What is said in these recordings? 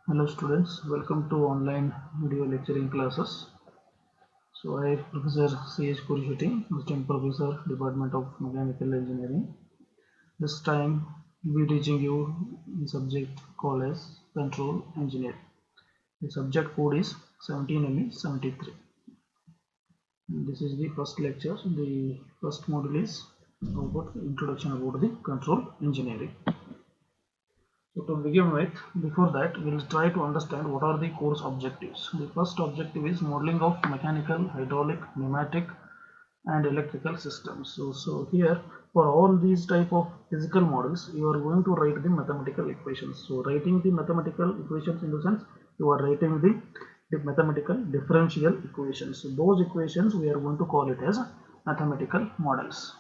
Hello students, welcome to online video lecturing classes. So I am Professor C.H. Purushottam, Assistant Professor, Department of Mechanical Engineering. This time we will be teaching you the subject called as Control Engineering. The subject code is 17ME73. This is the first lecture. The first module is about introduction about the control engineering. So to begin with, before that, we'll try to understand what are the course objectives. The first objective is modeling of mechanical, hydraulic, pneumatic, and electrical systems. So here, for all these type of physical models, you are going to write the mathematical equations. So writing the mathematical equations in the sense you are writing the mathematical differential equations. So those equations we are going to call it as mathematical models.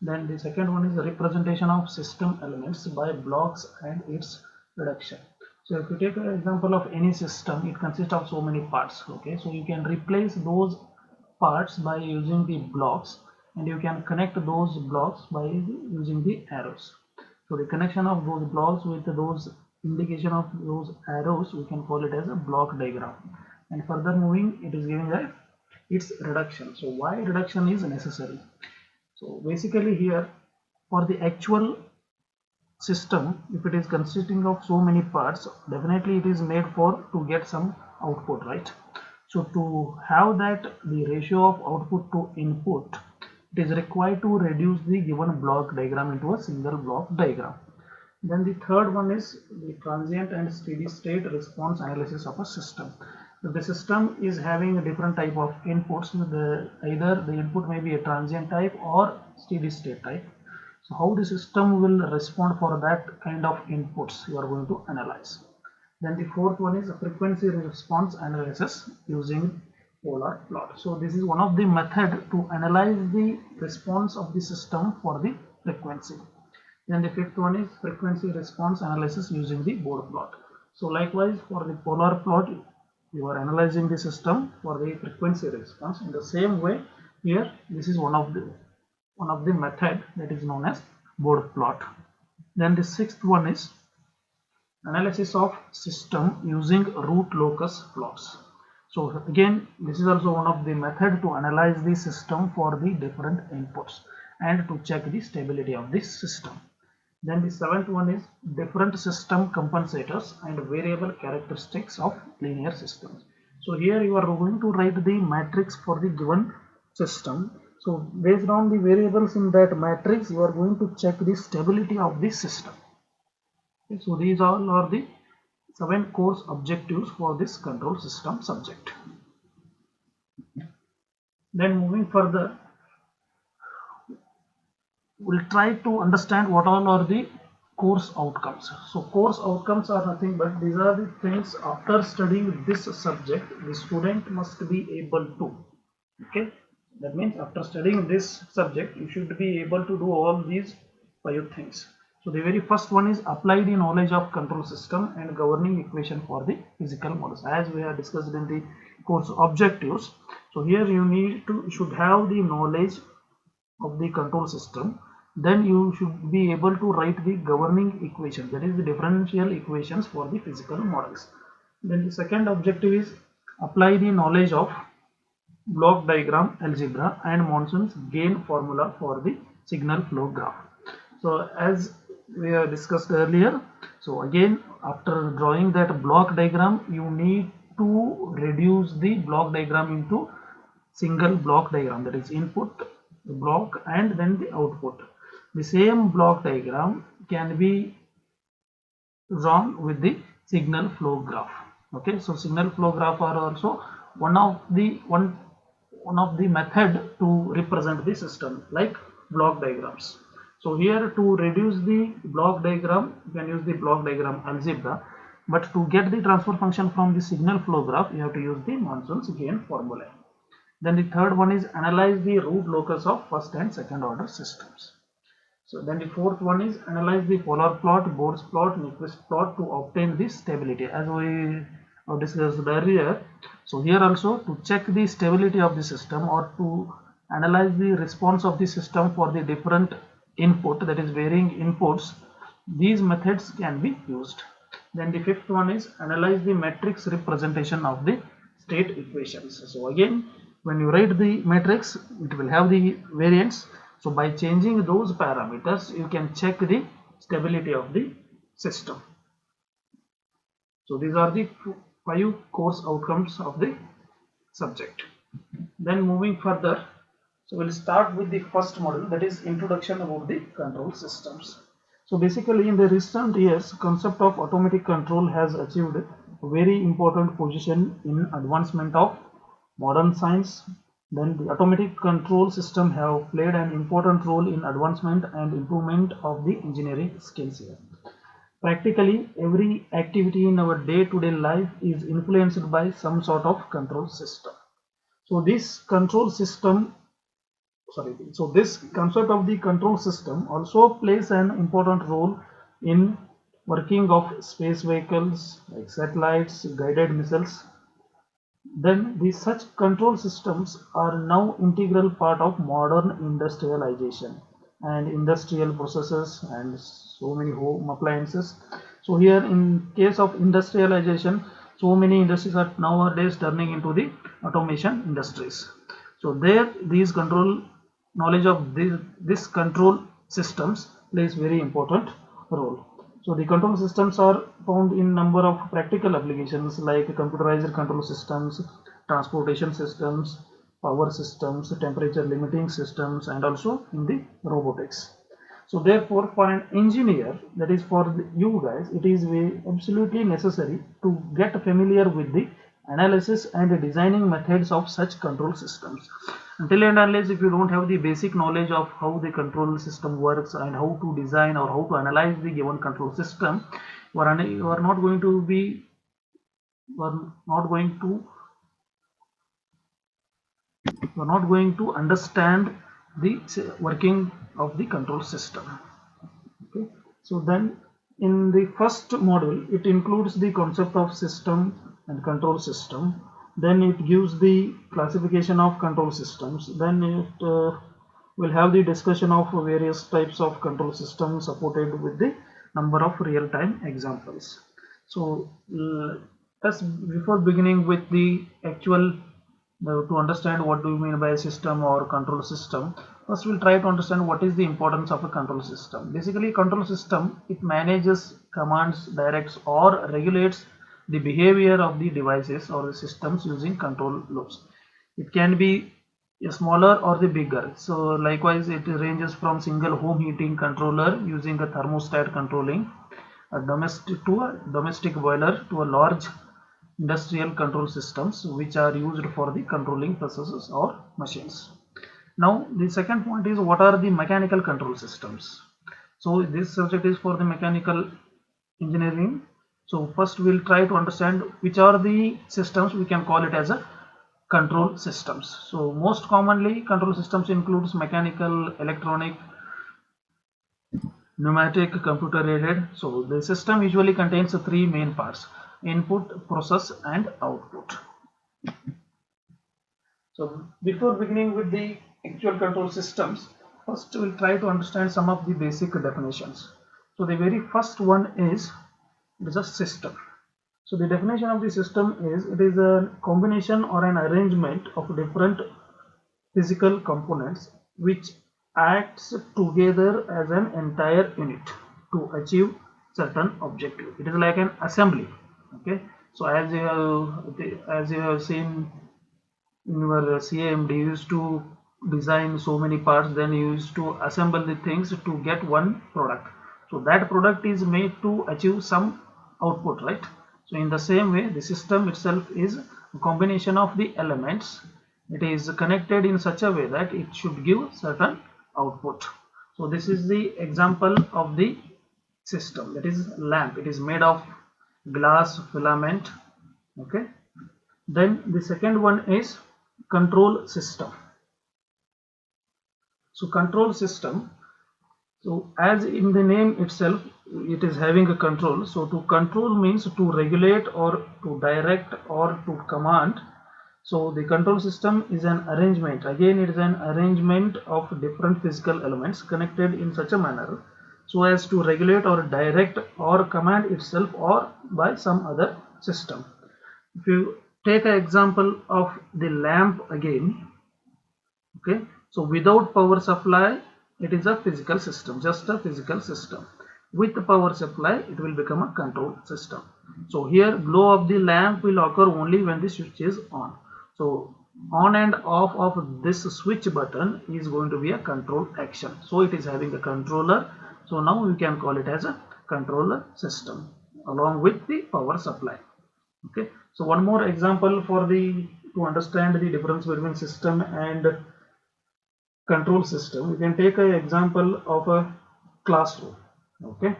Then the second one is the representation of system elements by blocks and its reduction. So if you take an example of any system, it consists of so many parts. Okay, so you can replace those parts by using the blocks, and you can connect those blocks by using the arrows. So the connection of those blocks with those indication of those arrows, we can call it as a block diagram. And further moving, it is giving that its reduction. So why reduction is necessary? So basically here, for the actual system, if it is consisting of so many parts, definitely it is made for to get some output, right? So to have that the ratio of output to input, it is required to reduce the given block diagram into a single block diagram. Then the third one is the transient and steady state response analysis of a system. If the system is having a different type of inputs, either the input may be a transient type or steady state type. So how the system will respond for that kind of inputs you are going to analyze. Then the fourth one is a frequency response analysis using polar plot. So this is one of the method to analyze the response of the system for the frequency. Then the fifth one is frequency response analysis using the Bode plot. So likewise, for the polar plot, you are analyzing the system for the frequency response. In the same way, here this is one of the method that is known as Bode plot. Then the sixth one is analysis of system using root locus plots. So again, this is also one of the method to analyze the system for the different inputs and to check the stability of this system. Then the seventh one is different system compensators and variable characteristics of linear systems. So here you are going to write the matrix for the given system. So based on the variables in that matrix, you are going to check the stability of the system. Okay, so these all are the 7 course objectives for this control system subject. Then moving further, we'll try to understand what all are the course outcomes. So course outcomes are nothing but these are the things after studying this subject the student must be able to. Okay, that means after studying this subject you should be able to do all these 5 things. So the very first one is apply the knowledge of control system and governing equation for the physical models, as we have discussed in the course objectives. So here you should have the knowledge of the control system, then you should be able to write the governing equation, that is the differential equations for the physical models. Then the second objective is apply the knowledge of block diagram algebra and Monson's gain formula for the signal flow graph. So as we have discussed earlier, so again after drawing that block diagram you need to reduce the block diagram into single block diagram, that is input, the block, and then the output. The same block diagram can be drawn with the signal flow graph. Okay, so signal flow graph are also one of the method to represent the system like block diagrams. So here to reduce the block diagram you can use the block diagram algebra, but to get the transfer function from the signal flow graph you have to use the Monson's gain formula. Then the third one is analyze the root locus of first and second order systems. So then the fourth one is analyze the polar plot, Bode's plot, Nyquist plot to obtain the stability, as we discussed earlier. So here also to check the stability of the system or to analyze the response of the system for the different input, that is varying inputs, these methods can be used. Then the fifth one is analyze the matrix representation of the state equations. So again, when you write the matrix, it will have the variance. So by changing those parameters, you can check the stability of the system. So these are the 5 course outcomes of the subject. Then moving further, so we'll start with the first module, that is introduction about the control systems. So basically in the recent years, concept of automatic control has achieved a very important position in advancement of modern science. Then the automatic control system have played an important role in advancement and improvement of the engineering skills here. Practically every activity in our day-to-day life is influenced by some sort of control system. So this concept of the control system also plays an important role in working of space vehicles like satellites, guided missiles. Then these such control systems are now integral part of modern industrialization and industrial processes and so many home appliances. So here in case of industrialization, so many industries are nowadays turning into the automation industries. So there these control knowledge of this control systems plays very important role. So the control systems are found in number of practical applications like computerized control systems, transportation systems, power systems, temperature limiting systems, and also in the robotics. So therefore for an engineer, that is for you guys, it is absolutely necessary to get familiar with the analysis and designing methods of such control systems. Until and unless if you don't have the basic knowledge of how the control system works and how to design or how to analyze the given control system, you are not going to understand the working of the control system. Okay, so then in the first module it includes the concept of system and control system. Then it gives the classification of control systems. Then it will have the discussion of various types of control systems supported with the number of real-time examples. So before beginning with the actual to understand what do you mean by a system or control system, first we'll try to understand what is the importance of a control system. Basically control system, it manages, commands, directs or regulates the behavior of the devices or the systems using control loops. It can be a smaller or the bigger. So likewise it ranges from single home heating controller using a thermostat controlling a domestic boiler to a large industrial control systems which are used for the controlling processes or machines. Now the second point is what are the mechanical control systems. So this subject is for the mechanical engineering. So first we'll try to understand which are the systems we can call it as a control systems. So most commonly control systems includes mechanical, electronic, pneumatic, computer aided. So the system usually contains three main parts: input, process and output. So before beginning with the actual control systems, first we'll try to understand some of the basic definitions. So the very first one is it is a system. So the definition of the system is it is a combination or an arrangement of different physical components which acts together as an entire unit to achieve certain objective. It is like an assembly. Okay, so as you have seen in your CAMD, you used to design so many parts, then you used to assemble the things to get one product. So that product is made to achieve some output, right? So in the same way, the system itself is a combination of the elements. It is connected in such a way that it should give certain output. So this is the example of the system, that is lamp. It is made of glass filament. Okay, then the second one is control system. So control system, so as in the name itself, it is having a control. So to control means to regulate or to direct or to command. So the control system is an arrangement. Again, it is an arrangement of different physical elements connected in such a manner so as to regulate or direct or command itself or by some other system. If you take an example of the lamp again, okay, so without power supply it is a physical system, just a physical system. With the power supply it will become a control system. So here glow of the lamp will occur only when the switch is on. So on and off of this switch button is going to be a control action, so it is having a controller. So now we can call it as a controller system along with the power supply. Okay, so one more example for the to understand the difference between system and control system, we can take an example of a classroom. Okay,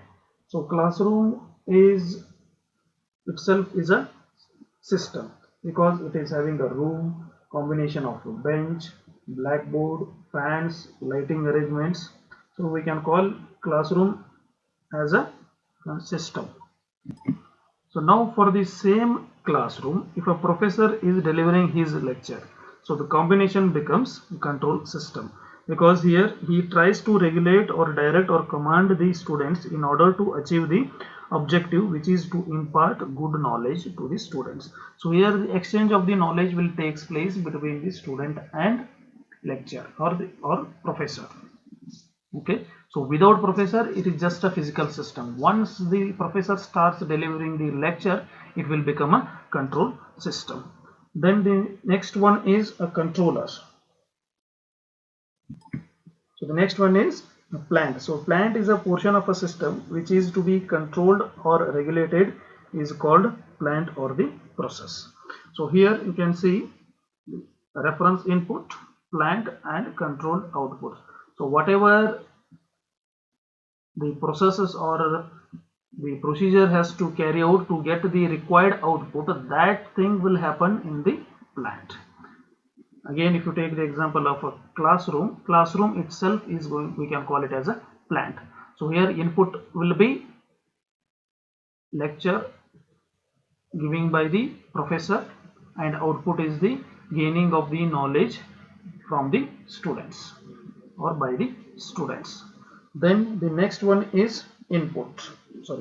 so classroom is itself is a system because it is having a room, combination of a bench, blackboard, fans, lighting arrangements. So we can call classroom as a system. So now for the same classroom, if a professor is delivering his lecture, so the combination becomes control system because here he tries to regulate or direct or command the students in order to achieve the objective, which is to impart good knowledge to the students. So here the exchange of the knowledge will take place between the student and lecturer or professor. Okay, so without professor it is just a physical system. Once the professor starts delivering the lecture, it will become a control system. Then the next one is a controller. So the next one is a plant. So plant is a portion of a system which is to be controlled or regulated, is called plant or the process. So here you can see reference input, plant and controlled output. So whatever the processes or the procedure has to carry out to get the required output, that thing will happen in the plant. Again, if you take the example of a classroom itself is going, we can call it as a plant. So here input will be lecture giving by the professor and output is the gaining of the knowledge from the students or by the students. Then the next one is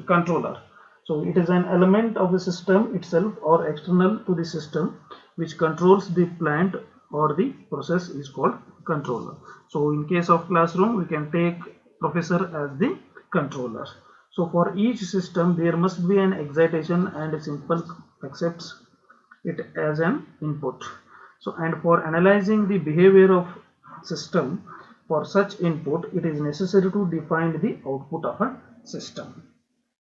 controller. So it is an element of the system itself or external to the system which controls the plant or the process is called controller. So in case of classroom we can take professor as the controller. So for each system there must be an excitation and simple accepts it as an input. So and for analyzing the behavior of system, for such input it is necessary to define the output of a system.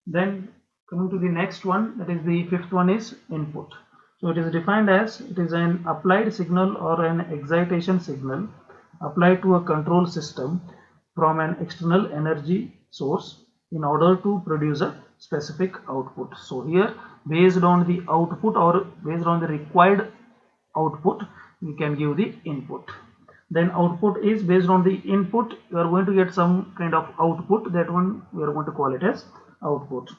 Then coming to the next one, that is the fifth one is input. So it is defined as it is an applied signal or an excitation signal applied to a control system from an external energy source in order to produce a specific output. So here based on the output or based on the required output we can give the input. Then output is based on the input, you are going to get some kind of output, that one we are going to call it as output.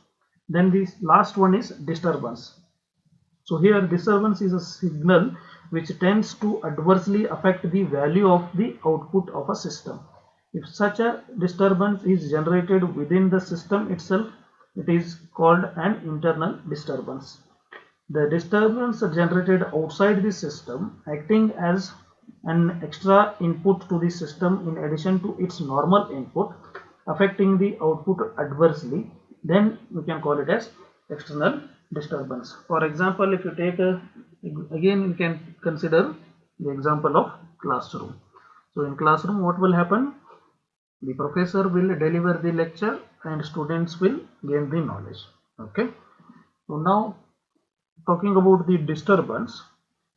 Then this last one is disturbance. So here disturbance is a signal which tends to adversely affect the value of the output of a system. If such a disturbance is generated within the system itself, it is called an internal disturbance. The disturbance generated outside the system acting as an extra input to the system in addition to its normal input affecting the output adversely, then we can call it as external disturbance. For example, if you take again you can consider the example of classroom. So in classroom what will happen? The professor will deliver the lecture and students will gain the knowledge. Okay, so now talking about the disturbance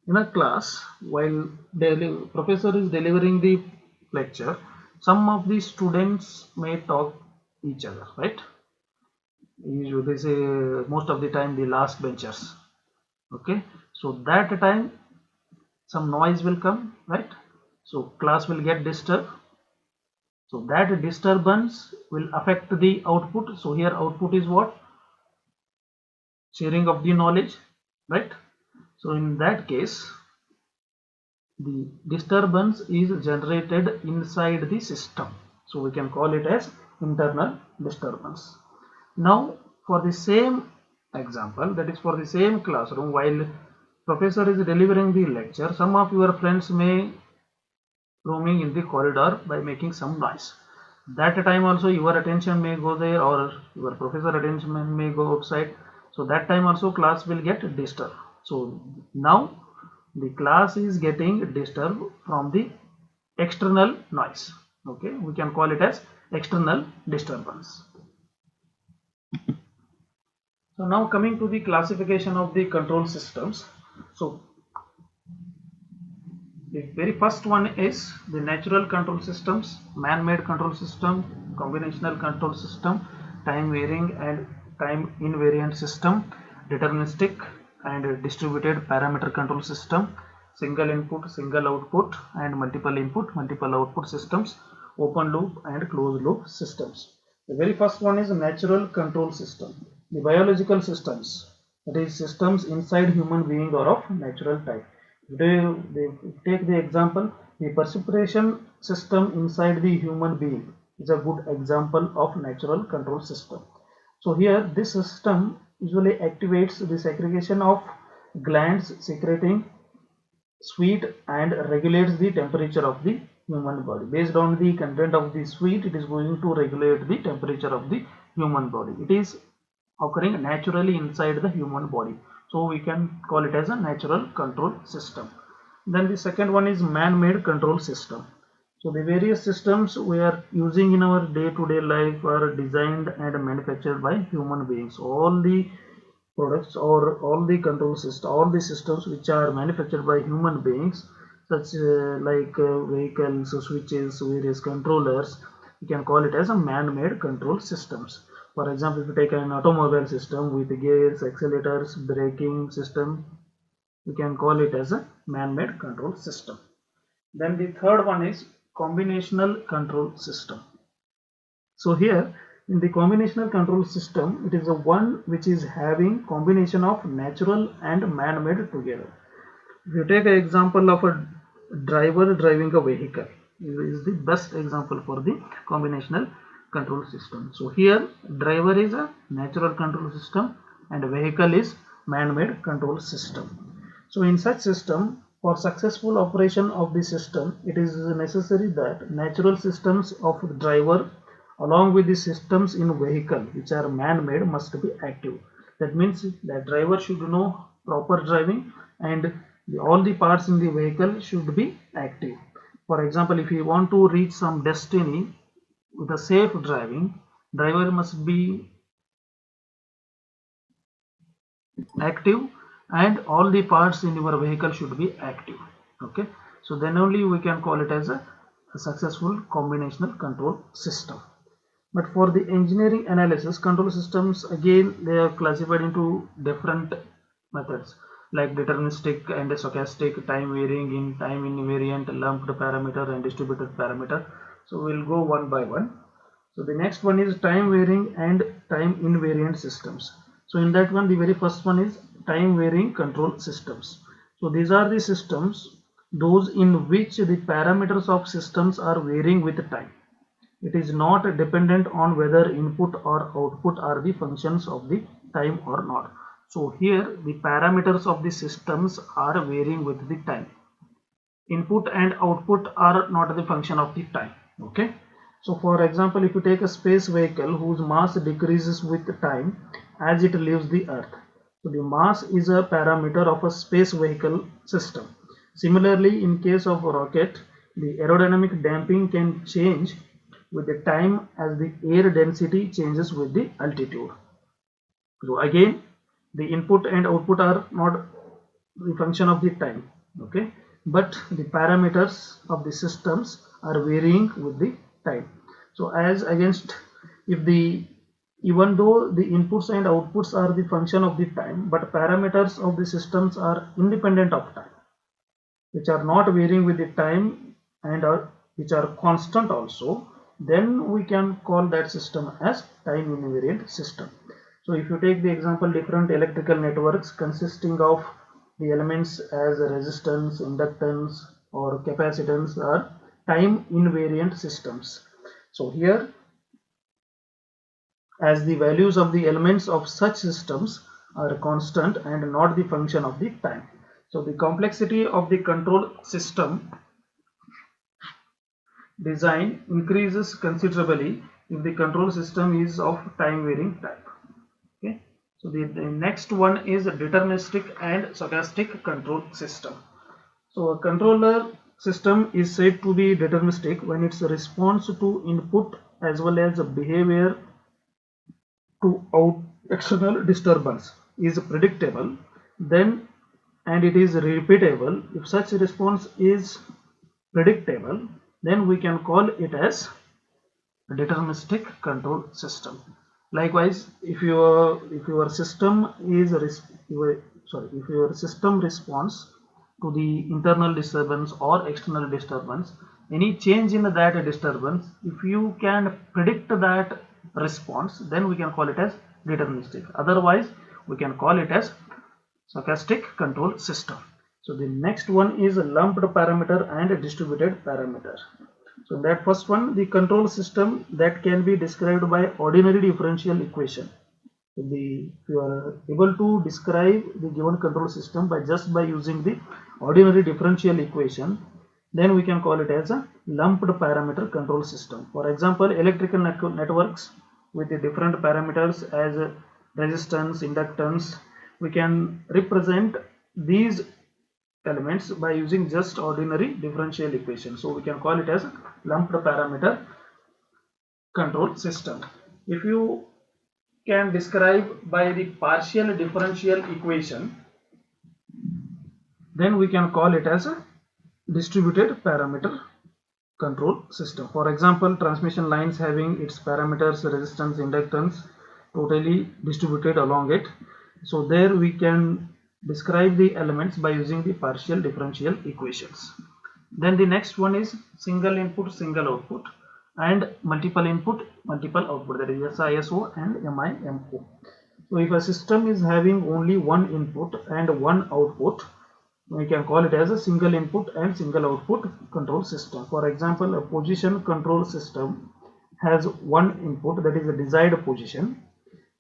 in a class, while the professor is delivering the lecture, some of the students may talk each other, right? Usually they say most of the time the last benchers. Okay, so that time some noise will come, right? So class will get disturbed. So that disturbance will affect the output. So here output is what? Sharing of the knowledge, right? So in that case the disturbance is generated inside the system, so we can call it as internal disturbance. Now for the same example, that is for the same classroom, while professor is delivering the lecture, some of your friends may roaming in the corridor by making some noise. That time also your attention may go there, or your professor attention may go outside. So that time also class will get disturbed. So now the class is getting disturbed from the external noise. Okay, we can call it as external disturbance. So now coming to the classification of the control systems. So the very first one is the natural control systems, man-made control system, combinational control system, time varying and time invariant system, deterministic and distributed parameter control system, single input, single output and multiple input, multiple output systems, open loop and closed loop systems. The very first one is natural control system. The biological systems, that is systems inside human being or of natural type. They take the example, the perspiration system inside the human being is a good example of natural control system. So here this system usually activates the segregation of glands secreting sweet and regulates the temperature of the human body. Based on the content of the sweet, it is going to regulate the temperature of the human body. It is occurring naturally inside the human body, so we can call it as a natural control system. Then the second one is man-made control system. So the various systems we are using in our day-to-day life are designed and manufactured by human beings. All the products or all the control system, all the systems which are manufactured by human beings, such like vehicles, switches, various controllers, we can call it as a man-made control systems. For example, if you take an automobile system with gears, accelerators, braking system, we can call it as a man-made control system. Then the third one is combinational control system. So here in the combinational control system, it is the one which is having combination of natural and man-made together. If you take an example of a driver driving a vehicle, it is the best example for the combinational control system. So here driver is a natural control system and vehicle is man-made control system. So in such system, for successful operation of the system, it is necessary that natural systems of driver along with the systems in vehicle which are man-made must be active. That means that driver should know proper driving and all the parts in the vehicle should be active. For example, if you want to reach some destiny with a safe driving, driver must be active and all the parts in your vehicle should be active. Okay, so then only we can call it as a successful combinational control system. But for the engineering analysis, control systems again they are classified into different methods like deterministic and stochastic, time varying, in time invariant, lumped parameter and distributed parameter. So we'll go one by one. So the next one is time varying and time invariant systems. So in that one, the very first one is time varying control systems. So these are the systems, those in which the parameters of systems are varying with time. It is not dependent on whether input or output are the functions of the time or not. So here the parameters of the systems are varying with the time. Input and output are not the function of the time. Okay. So for example, if you take a space vehicle whose mass decreases with time as it leaves the earth. So the mass is a parameter of a space vehicle system. Similarly, in case of a rocket, the aerodynamic damping can change with the time as the air density changes with the altitude. So again, the input and output are not the function of the time, okay, but the parameters of the systems are varying with the time. So as against, if the even though the inputs and outputs are the function of the time, but parameters of the systems are independent of time, which are not varying with the time and are which are constant also, then we can call that system as time invariant system. So if you take the example, different electrical networks consisting of the elements as resistance, inductance or capacitance are time invariant systems. So here as the values of the elements of such systems are constant and not the function of the time. So the complexity of the control system design increases considerably if the control system is of time varying type. Okay, so the next one is a deterministic and stochastic control system. So a controller system is said to be deterministic when its response to input as well as behavior to out external disturbance is predictable, then and it is repeatable. If such response is predictable, then we can call it as a deterministic control system. Likewise, if your system is if your system responds to the internal disturbance or external disturbance, any change in that disturbance, if you can predict that response, then we can call it as deterministic. Otherwise, we can call it as stochastic control system. So the next one is a lumped parameter and a distributed parameter. So in that first one, the control system that can be described by ordinary differential equation. If you are able to describe the given control system by using the ordinary differential equation, then we can call it as a lumped parameter control system. For example, electrical networks with the different parameters as resistance, inductance, we can represent these elements by using just ordinary differential equation. So we can call it as lumped parameter control system. If you can describe by the partial differential equation, then we can call it as a distributed parameter control system. For example, transmission lines having its parameters resistance, inductance totally distributed along it. So there we can describe the elements by using the partial differential equations. Then the next one is single input single output and multiple input multiple output, that is SISO and MIMO. So if a system is having only one input and one output, we can call it as a single input and single output control system. For example, a position control system has one input, that is a desired position,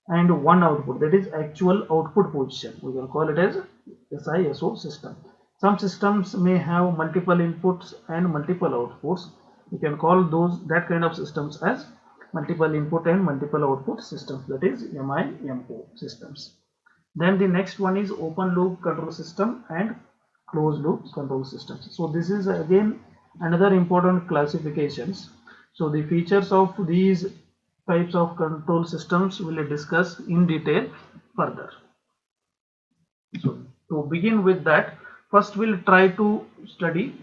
and one output, that is actual output position. We can call it as SISO system. Some systems may have multiple inputs and multiple outputs. We can call that kind of systems as multiple input and multiple output systems, that is MIMO systems. Then the next one is open loop control system and closed loop control systems. So this is again another important classifications. So the features of these types of control systems we will discuss in detail further. So to begin with that, first we'll try to study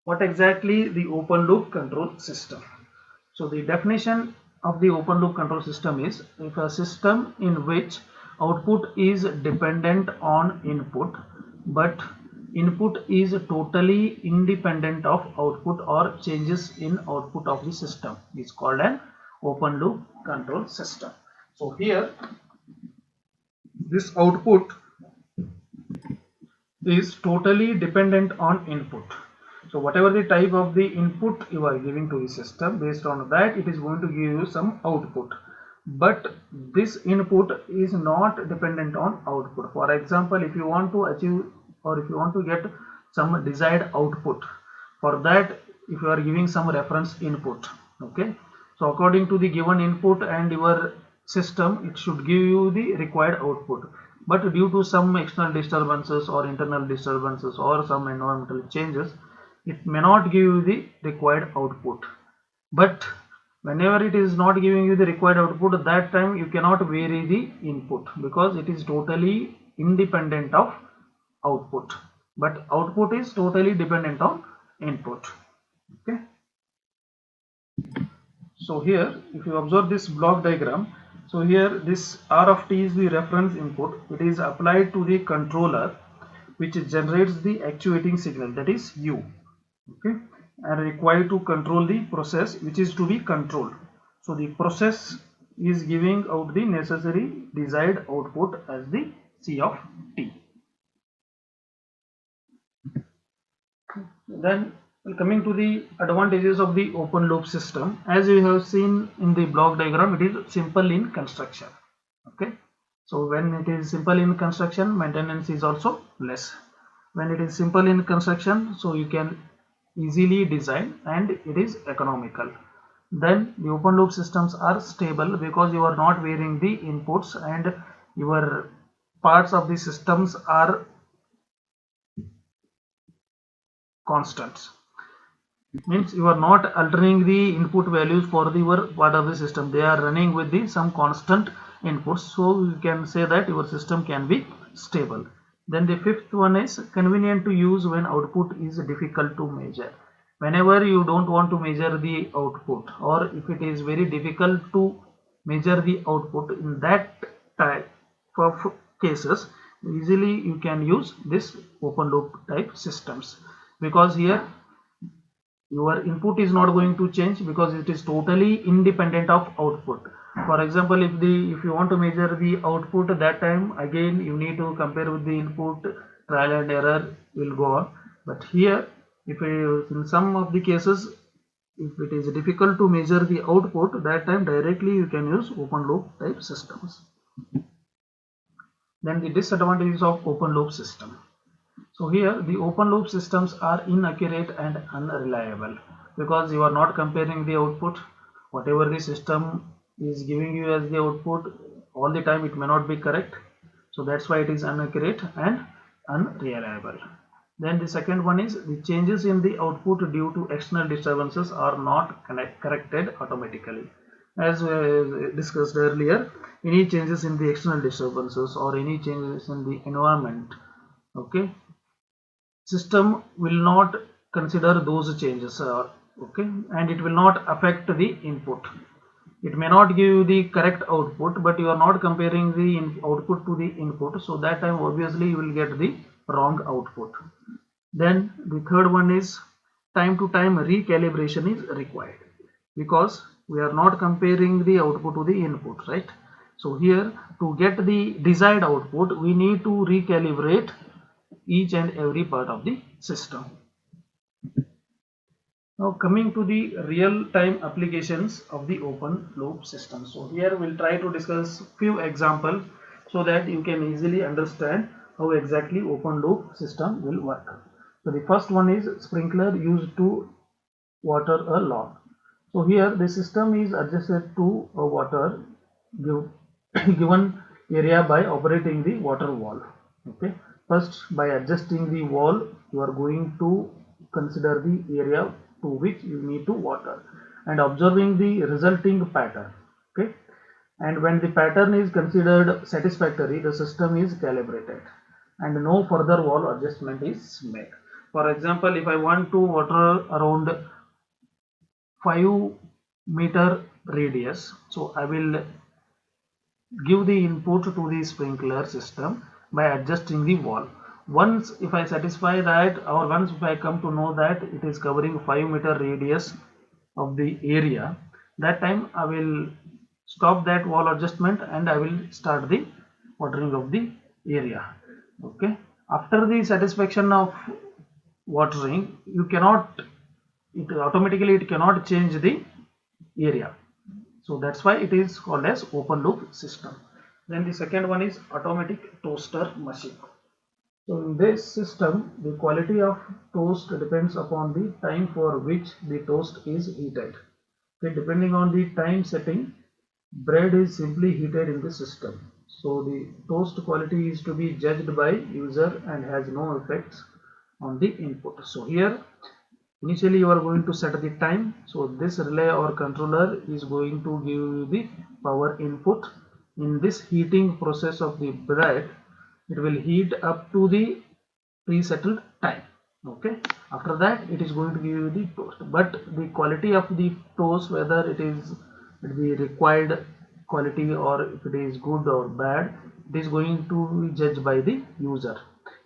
what exactly the open loop control system. So the definition of the open loop control system is if a system in which output is dependent on input but input is totally independent of output or changes in output of the system is called an open loop control system. So here this output is totally dependent on input. So whatever the type of the input you are giving to the system, based on that it is going to give you some output, but this input is not dependent on output. For example, if you want to achieve or if you want to get some desired output, for that if you are giving some reference input, okay, so according to the given input and your system, it should give you the required output, but due to some external disturbances or internal disturbances or some environmental changes, it may not give you the required output. But whenever it is not giving you the required output, at that time you cannot vary the input because it is totally independent of output, but output is totally dependent on input. Okay, so here if you observe this block diagram, so here this R of t is the reference input. It is applied to the controller which generates the actuating signal, that is U, okay, and required to control the process which is to be controlled. So the process is giving out the necessary desired output as the C of t. Then Well, coming to the advantages of the open loop system, as you have seen in the block diagram, it is simple in construction. Okay, so when it is simple in construction, maintenance is also less. When it is simple in construction, so you can easily design and it is economical. Then the open loop systems are stable because you are not varying the inputs and your parts of the systems are constants. Means you are not altering the input values for the your part of the system. They are running with the some constant inputs, so you can say that your system can be stable. Then the fifth one is convenient to use when output is difficult to measure. Whenever you don't want to measure the output, or if it is very difficult to measure the output, in that type of cases easily you can use this open loop type systems, because here your input is not going to change because it is totally independent of output. For example, if you want to measure the output, that time again you need to compare with the input, trial and error will go on. But here, if in some of the cases, if it is difficult to measure the output, that time directly you can use open loop type systems. Then the disadvantages of open loop system. So here the open loop systems are inaccurate and unreliable because you are not comparing the output. Whatever the system is giving you as the output, all the time it may not be correct. So that's why it is inaccurate and unreliable. Then the second one is the changes in the output due to external disturbances are not corrected automatically. As discussed earlier, any changes in the external disturbances or any changes in the environment, okay, system will not consider those changes, okay, and it will not affect the input. It may not give you the correct output, but you are not comparing the output to the input, so that time obviously you will get the wrong output. Then the third one is time to time recalibration is required because we are not comparing the output to the input, right? So here, to get the desired output, we need to recalibrate each and every part of the system. Now coming to the real-time applications of the open loop system. So here we'll try to discuss few examples so that you can easily understand how exactly open loop system will work. So the first one is sprinkler used to water a lawn. So here the system is adjusted to a water given area by operating the water wall. Okay, first by adjusting the wall you are going to consider the area to which you need to water and observing the resulting pattern. Okay, and when the pattern is considered satisfactory, the system is calibrated and no further wall adjustment is made. For example, if I want to water around 5-meter radius, so I will give the input to the sprinkler system by adjusting the wall. Once if I satisfy that, or once if I come to know that it is covering 5-meter radius of the area, that time I will stop that wall adjustment and I will start the watering of the area. Okay, after the satisfaction of watering, you cannot, it automatically it cannot change the area, so that's why it is called as open loop system. Then the second one is automatic toaster machine. So in this system, the quality of toast depends upon the time for which the toast is heated. Okay, depending on the time setting, bread is simply heated in the system. So the toast quality is to be judged by user and has no effects on the input. So here initially you are going to set the time, so this relay or controller is going to give you the power input. In this heating process of the bread, it will heat up to the pre-settled time. Okay, after that it is going to give you the toast, but the quality of the toast, whether it is the required quality or if it is good or bad, it is going to be judged by the user.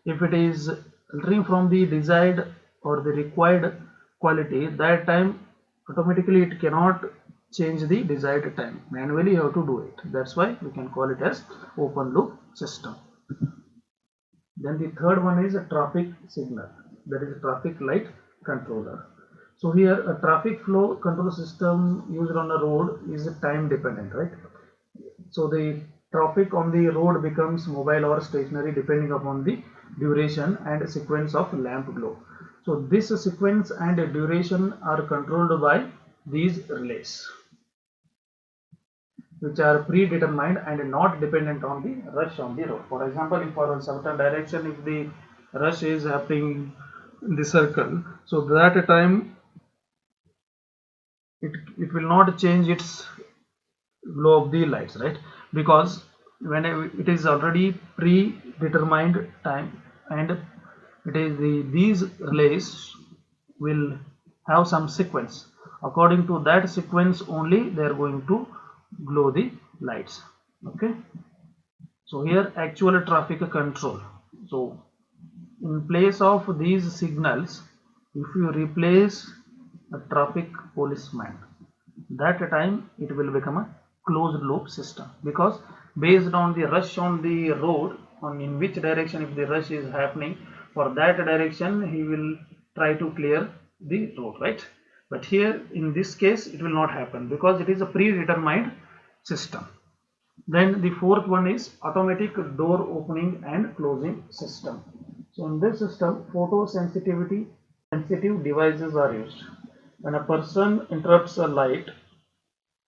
If it is altering from the desired or the required quality, that time automatically it cannot change the desired time, manually you have to do it. That's why we can call it as open loop system. Then the third one is a traffic signal, that is a traffic light controller. So here a traffic flow control system used on a road is time dependent, right? So the traffic on the road becomes mobile or stationary depending upon the duration and sequence of lamp glow. So this sequence and duration are controlled by these relays, which are predetermined and not dependent on the rush on the road. For example, if for a certain direction, if the rush is happening in the circle, so that time it will not change its glow of the lights, right? Because when it is already predetermined time, and it is these relays will have some sequence. According to that sequence only they are going to glow the lights. Okay, so here actual traffic control. So in place of these signals, if you replace a traffic policeman, that time it will become a closed loop system, because based on the rush on the road, on in which direction if the rush is happening, for that direction he will try to clear the road, right? But here in this case it will not happen because it is a predetermined system. Then the fourth one is automatic door opening and closing system. So in this system, photosensitivity sensitive devices are used. When a person interrupts a light,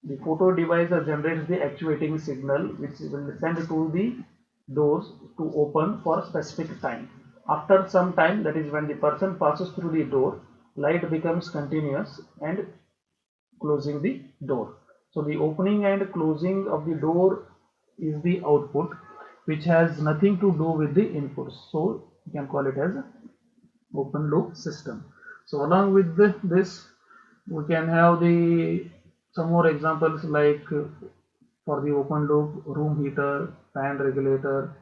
the photo device generates the actuating signal which will send to the doors to open for a specific time. After some time, that is when the person passes through the door, light becomes continuous and closing the door. So the opening and closing of the door is the output, which has nothing to do with the inputs. So you can call it as open loop system. So along with this, we can have the some more examples like for the open loop: room heater, fan regulator,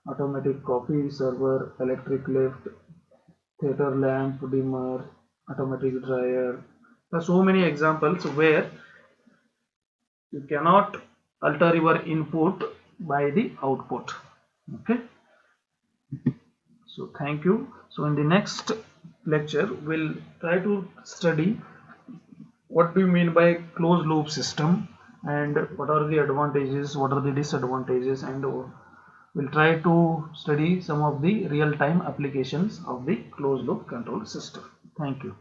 automatic coffee server, electric lift, theater lamp dimmer, automatic dryer. There are so many examples where you cannot alter your input by the output. Okay, so thank you. So in the next lecture we'll try to study what do you mean by closed loop system, and what are the advantages, what are the disadvantages, and we'll try to study some of the real-time applications of the closed loop control system. Thank you.